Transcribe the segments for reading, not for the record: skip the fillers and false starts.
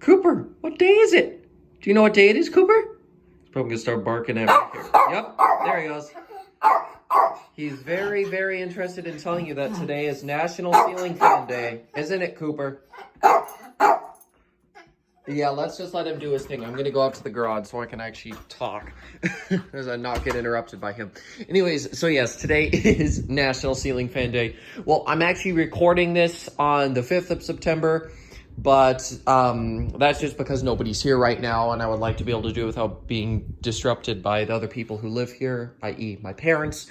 Cooper, what day is it? Do you know what day it is, Cooper? He's probably gonna start barking at me here. Yep, there he goes. He's very, very interested in telling you that today is National Ceiling Fan Day. Isn't it, Cooper? Yeah, let's just let him do his thing. I'm going to go out to the garage so I can actually talk as I not get interrupted by him. Anyways, so yes, today is National Ceiling Fan Day. Well, I'm actually recording this on the 5th of September, but that's just because nobody's here right now, and I would like to be able to do it without being disrupted by the other people who live here, i.e. my parents.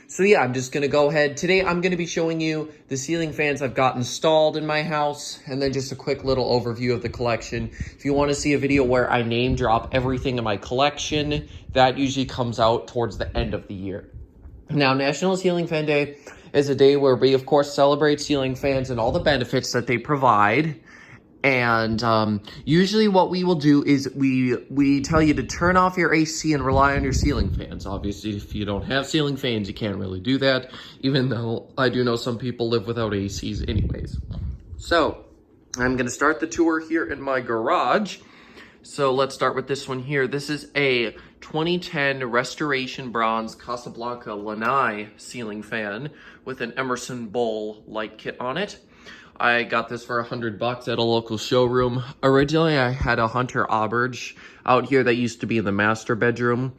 So yeah, I'm just going to go ahead. Today, I'm going to be showing you the ceiling fans I've got installed in my house, and then just a quick little overview of the collection. If you want to see a video where I name drop everything in my collection, that usually comes out towards the end of the year. Now, National Ceiling Fan Day is a day where we, of course, celebrate ceiling fans and all the benefits that they provide. And usually what we will do is we tell you to turn off your AC and rely on your ceiling fans. Obviously, if you don't have ceiling fans, you can't really do that, even though I do know some people live without ACs anyways. So I'm going to start the tour here in my garage. So let's start with this one here. This is a 2010 Restoration Bronze Casablanca Lanai ceiling fan with an Emerson Bowl light kit on it. I got this for $100 at a local showroom. Originally, I had a Hunter Auberge out here that used to be in the master bedroom,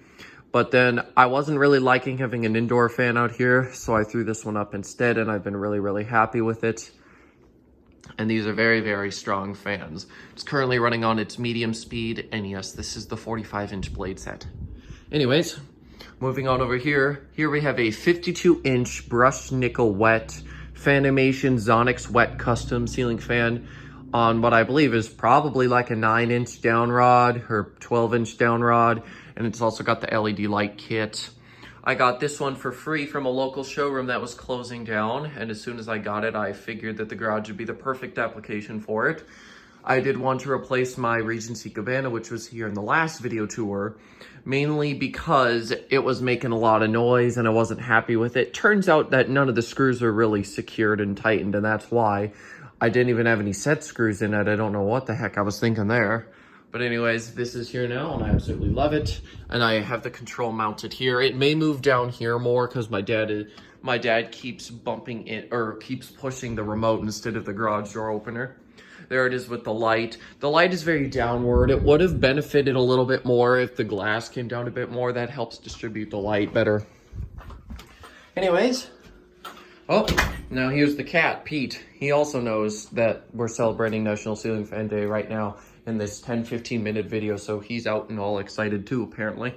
but then I wasn't really liking having an indoor fan out here, so I threw this one up instead, and I've been really, really happy with it. And these are very, very strong fans. It's currently running on its medium speed, and yes, this is the 45-inch blade set. Anyways, moving on over here. Here we have a 52-inch brushed nickel wet Fanimation Zonix Wet Custom Ceiling Fan on what I believe is probably like a 9-inch down rod or 12-inch down rod, and it's also got the LED light kit. I got this one for free from a local showroom that was closing down, and as soon as I got it, I figured that the garage would be the perfect application for it. I did want to replace my Regency Cabana, which was here in the last video tour, mainly because it was making a lot of noise and I wasn't happy with it. Turns out that none of the screws are really secured and tightened, and that's why I didn't even have any set screws in it. I don't know what the heck I was thinking there. But anyways, this is here now and I absolutely love it. And I have the control mounted here. It may move down here more because my dad keeps bumping it or keeps pushing the remote instead of the garage door opener. There it is with the light. The light is very downward. It would have benefited a little bit more if the glass came down a bit more. That helps distribute the light better. Anyways, oh, now here's the cat, Pete. He also knows that we're celebrating National Ceiling Fan Day right now in this 10-15 minute video, so he's out and all excited too, apparently.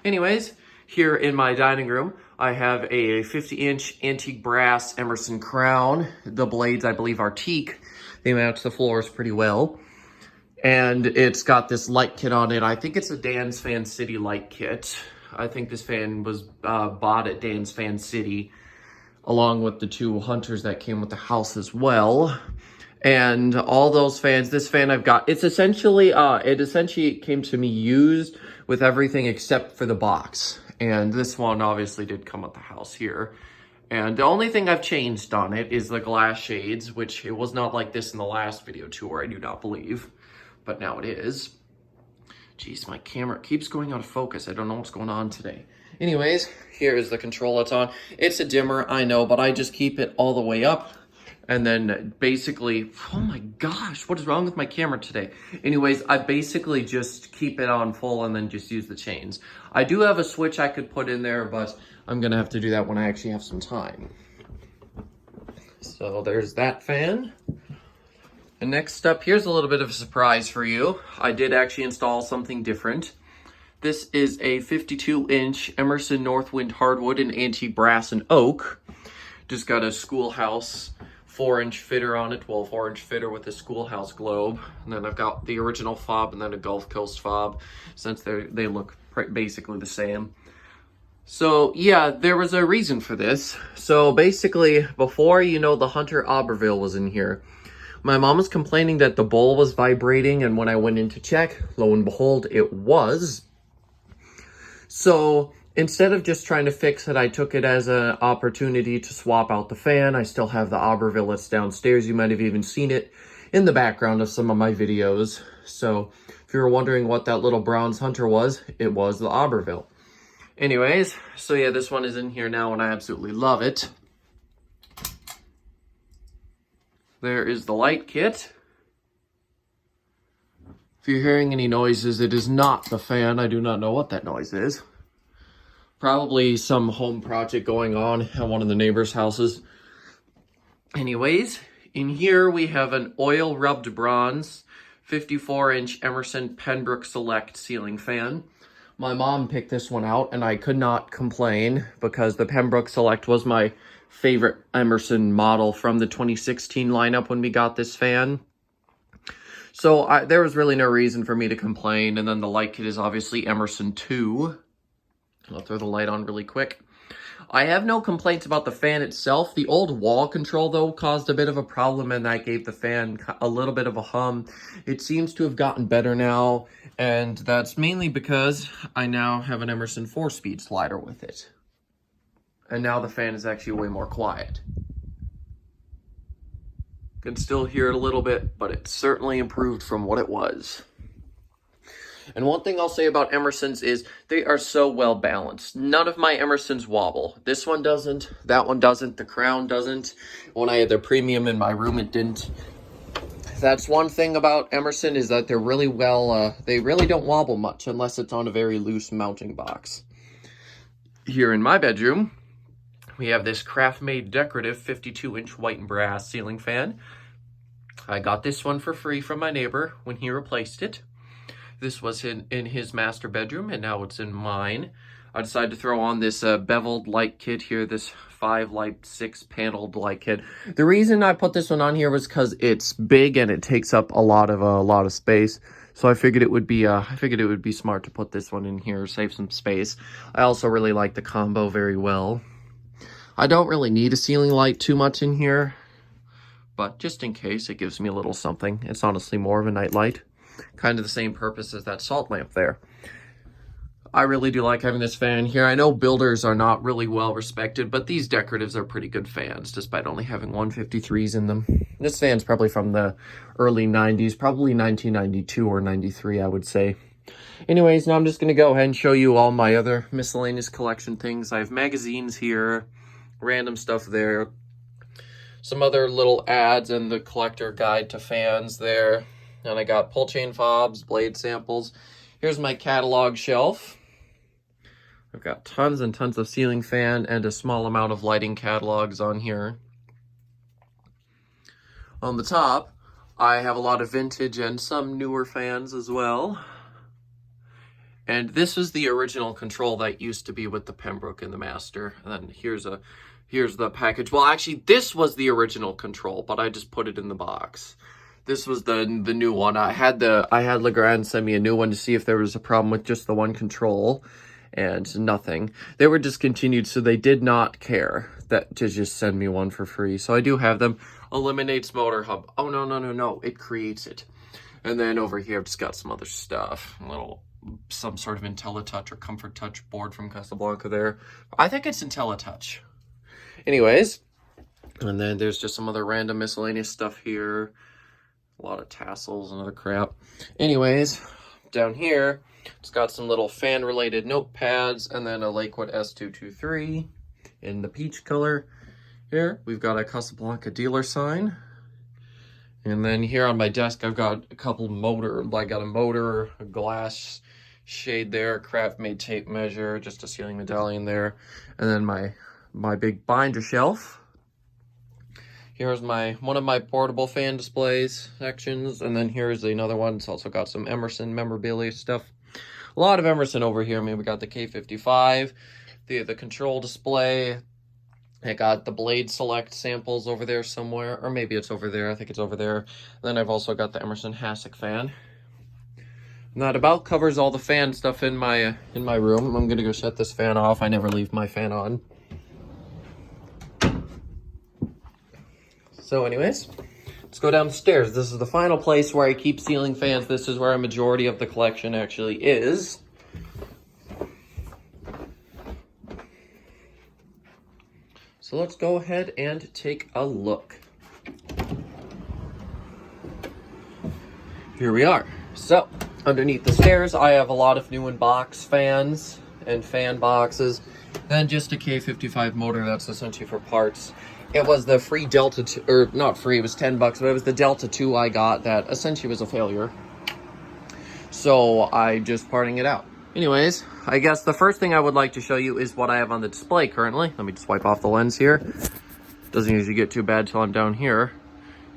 Anyways, here in my dining room, I have a 50-inch antique brass Emerson crown. The blades, I believe, are teak. They match the floors pretty well. And it's got this light kit on it. I think it's a Dan's Fan City light kit. I think this fan was bought at Dan's Fan City, along with the two Hunters that came with the house as well. And all those fans, this fan I've got, it's essentially, it essentially came to me used with everything except for the box. And this one obviously did come with the house here. And the only thing I've changed on it is the glass shades, which it was not like this in the last video tour, I do not believe. But now it is. Jeez, my camera keeps going out of focus. I don't know what's going on today. Anyways, here is the control it's on. It's a dimmer, I know, but I just keep it all the way up. And then basically, oh my gosh, what is wrong with my camera today? Anyways, I basically just keep it on full and then just use the chains. I do have a switch I could put in there, but I'm gonna have to do that when I actually have some time. So there's that fan. And next up, here's a little bit of a surprise for you. I did actually install something different. This is a 52-inch Emerson Northwind hardwood in antique brass and oak. Just got a schoolhouse 4-inch fitter on it, well, 4-inch fitter with a schoolhouse globe. And then I've got the original fob and then a Gulf Coast fob, since they look basically the same. So yeah, there was a reason for this. So basically, before, you know, the Hunter Auberville was in here, my mom was complaining that the bowl was vibrating, and when I went in to check, lo and behold, it was. So instead of just trying to fix it, I took it as an opportunity to swap out the fan. I still have the Auberville that's downstairs. You might have even seen it in the background of some of my videos. So if you were wondering what that little bronze hunter was, it was the Auberville. Anyways, so yeah, this one is in here now and I absolutely love it. There is the light kit. If you're hearing any noises, it is not the fan. I do not know what that noise is. Probably some home project going on at one of the neighbors' houses. Anyways, in here we have an oil rubbed bronze 54-inch Emerson Pembroke Select ceiling fan. My mom picked this one out and I could not complain because the Pembroke Select was my favorite Emerson model from the 2016 lineup when we got this fan. So there was really no reason for me to complain. And then the light kit is obviously Emerson 2. I'll throw the light on really quick. I have no complaints about the fan itself. The old wall control, though, caused a bit of a problem, and that gave the fan a little bit of a hum. It seems to have gotten better now, and that's mainly because I now have an Emerson 4-speed slider with it. And now the fan is actually way more quiet. Can still hear it a little bit, but it's certainly improved from what it was. And one thing I'll say about Emersons is they are so well balanced. None of my Emersons wobble. This one doesn't, that one doesn't, the Crown doesn't. When I had their premium in my room, it didn't. That's one thing about Emerson is that they're really well, they really don't wobble much unless it's on a very loose mounting box. Here in my bedroom, we have this craft-made decorative 52-inch white and brass ceiling fan. I got this one for free from my neighbor when he replaced it. This was in his master bedroom, and now it's in mine. I decided to throw on this beveled light kit here, this 5-light, 6-paneled light kit. The reason I put this one on here was because it's big and it takes up a lot of space. So I figured it would be smart to put this one in here, save some space. I also really like the combo very well. I don't really need a ceiling light too much in here, but just in case, it gives me a little something. It's honestly more of a night light. Kind of the same purpose as that salt lamp there. I really do like having this fan here. I know builders are not really well respected, but these decoratives are pretty good fans, despite only having 153s in them. This fan's probably from the early 90s, probably 1992 or 93, I would say. Anyways, now I'm just going to go ahead and show you all my other miscellaneous collection things. I have magazines here, random stuff there, some other little ads and the collector guide to fans there. And I got pull chain fobs, blade samples. Here's my catalog shelf. I've got tons and tons of ceiling fan and a small amount of lighting catalogs on here. On the top, I have a lot of vintage and some newer fans as well. And this is the original control that used to be with the Pembroke and the Master. And then here's the package. Well, actually, this was the original control, but I just put it in the box. This was the new one. I had Legrand send me a new one to see if there was a problem with just the one control, and nothing. They were discontinued, so they did not care that to just send me one for free. So I do have them. Eliminates motor hub. Oh, no. It creates it. And then over here, I've just got some other stuff. Some sort of IntelliTouch or Comfort Touch board from Casablanca there. I think it's IntelliTouch. Anyways, and then there's just some other random miscellaneous stuff here. A lot of tassels and other crap. Anyways, down here, it's got some little fan-related notepads and then a Lakewood S223 in the peach color. Here, we've got a Casablanca dealer sign. And then here on my desk, I've got a couple I got a motor, a glass shade there, craft-made tape measure, just a ceiling medallion there. And then my big binder shelf. Here's one of my portable fan displays sections, and then here's another one. It's also got some Emerson memorabilia stuff. A lot of Emerson over here. I mean, we got the K55, the control display. I got the Blade Select samples over there somewhere, or maybe it's over there. I think it's over there. And then I've also got the Emerson Hasek fan. And that about covers all the fan stuff in my room. I'm gonna go shut this fan off. I never leave my fan on. So anyways, let's go downstairs. This is the final place where I keep ceiling fans. This is where a majority of the collection actually is. So let's go ahead and take a look. here we are. So, underneath the stairs, I have a lot of new in-box fans and fan boxes. Then just a K55 motor that's essentially for parts. It was the free Delta 2, or not free, it was $10, but it was the Delta 2 I got that essentially was a failure. So I'm just parting it out. Anyways, I guess the first thing I would like to show you is what I have on the display currently. Let me just wipe off the lens here. Doesn't usually get too bad till I'm down here.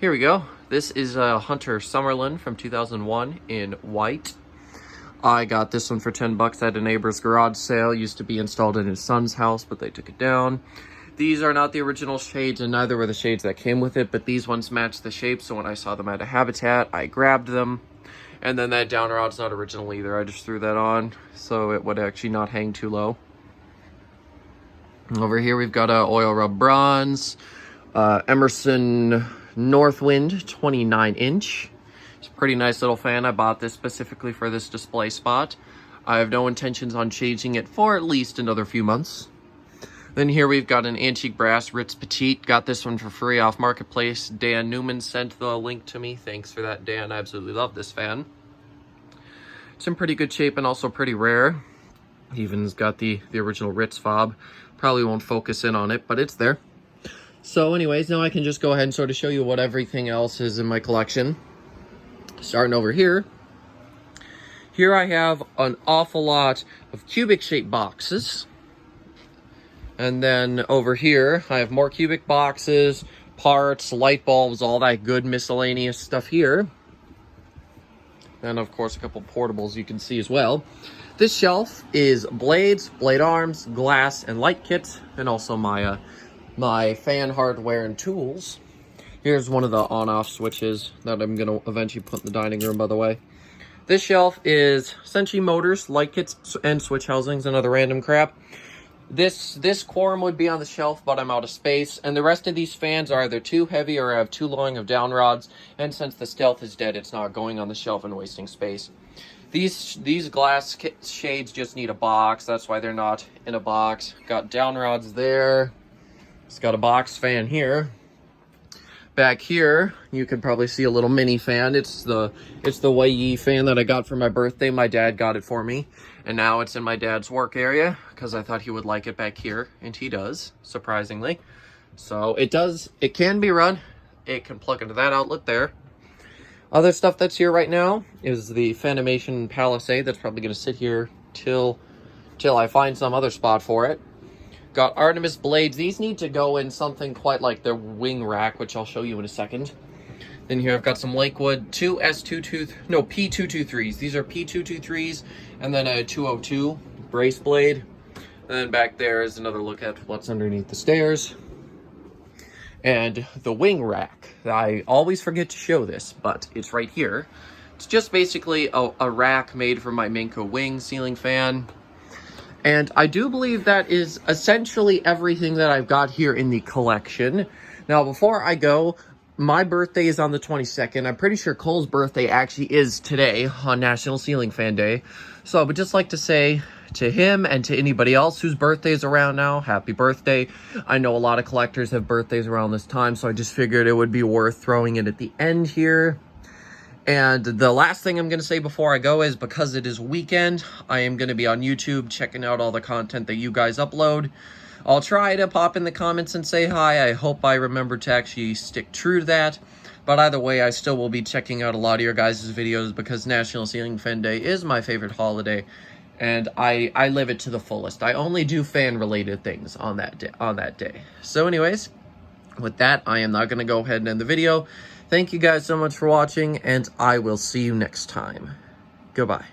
Here we go. This is a Hunter Summerlin from 2001 in white. I got this one for $10 at a neighbor's garage sale. Used to be installed in his son's house, but they took it down. These are not the original shades, and neither were the shades that came with it, but these ones match the shape, so when I saw them at a Habitat, I grabbed them. And then that down rod's not original either. I just threw that on, so it would actually not hang too low. Over here, we've got a oil rub bronze, Emerson Northwind 29-inch. It's a pretty nice little fan. I bought this specifically for this display spot. I have no intentions on changing it for at least another few months. Then here we've got an antique brass Ritz Petite. Got this one for free off Marketplace. Dan Newman sent the link to me. Thanks for that, Dan. I absolutely love this fan. It's in pretty good shape and also pretty rare. Even's got the original Ritz fob. Probably won't focus in on it, but it's there. So anyways, now I can just go ahead and sort of show you what everything else is in my collection. Starting over here. Here I have an awful lot of cubic shaped boxes. And then over here, I have more cubic boxes, parts, light bulbs, all that good miscellaneous stuff here. And of course, a couple portables you can see as well. This shelf is blades, blade arms, glass, and light kits, and also my my fan hardware and tools. Here's one of the on-off switches that I'm going to eventually put in the dining room, by the way. This shelf is essentially motors, light kits, and switch housings, and other random crap. This quorum would be on the shelf, but I'm out of space, and the rest of these fans are either too heavy or have too long of down rods, and since the Stealth is dead, it's not going on the shelf and wasting space. These glass shades just need a box, that's why they're not in a box. Got down rods there. It's got a box fan here. Back here, you can probably see a little mini fan. It's the Wei fan that I got for my birthday. My dad got it for me, and now it's in my dad's work area because I thought he would like it back here, and he does, surprisingly. So it can be run. It can plug into that outlet there. Other stuff that's here right now is the Fanimation Palisade that's probably going to sit here till I find some other spot for it. Got Artemis blades. These need to go in something quite like the wing rack, which I'll show you in a second. Then here I've got some Lakewood P223s. These are P223s, and then a 202 brace blade. And then back there is another look at what's underneath the stairs. And the wing rack. I always forget to show this, but it's right here. It's just basically a rack made for my Minco wing ceiling fan. And I do believe that is essentially everything that I've got here in the collection. Now, before I go, my birthday is on the 22nd. I'm pretty sure Cole's birthday actually is today on National Ceiling Fan Day. So I would just like to say to him and to anybody else whose birthday is around now, happy birthday. I know a lot of collectors have birthdays around this time, so I just figured it would be worth throwing it at the end here. And the last thing I'm going to say before I go is, because it is weekend, I am going to be on YouTube checking out all the content that you guys upload. I'll try to pop in the comments and say hi. I hope I remember to actually stick true to that. But either way, I still will be checking out a lot of your guys' videos because National Ceiling Fan Day is my favorite holiday. And I live it to the fullest. I only do fan-related things on that day. So anyways, with that, I am not going to go ahead and end the video. Thank you guys so much for watching, and I will see you next time. Goodbye.